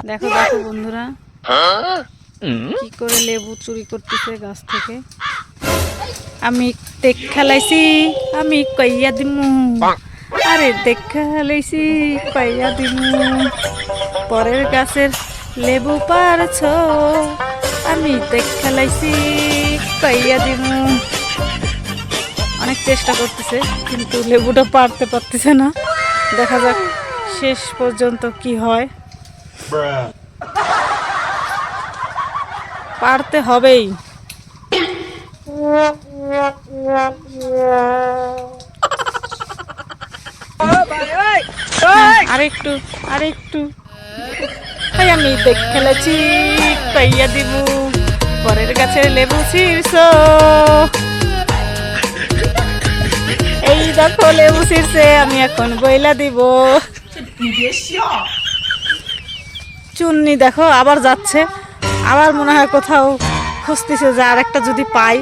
দেখো দেখো বন্ধুরা কি করে লেবু চুরি করতেছে গাছ থেকে। আমি দেখা লাইছি, আমি কইয়া দিমু, আরে দেখা লাইছি কইয়া দিমু, পরের গাছের লেবু পারছ, আমি দেখা লাইছি কইয়া দিমু। অনেক চেষ্টা করতেছে কিন্তু লেবুটা পারতে পারতেছে না। দেখা যাক শেষ পর্যন্ত কি হয়। পারতে হবেই। আরেকটু আরেকটু, আমি দেখ খেলেছি পাইয়া দিব, পরের গাছে লেবু ছিঁড়ছ, এই দেখো লেবু ছিঁড়ছে, আমি এখন বইলা দিব। চুন্নি দেখো আবার যাচ্ছে, আবার মনে হয় কোথাও খুঁজতেছে যে আর একটা যদি পাই।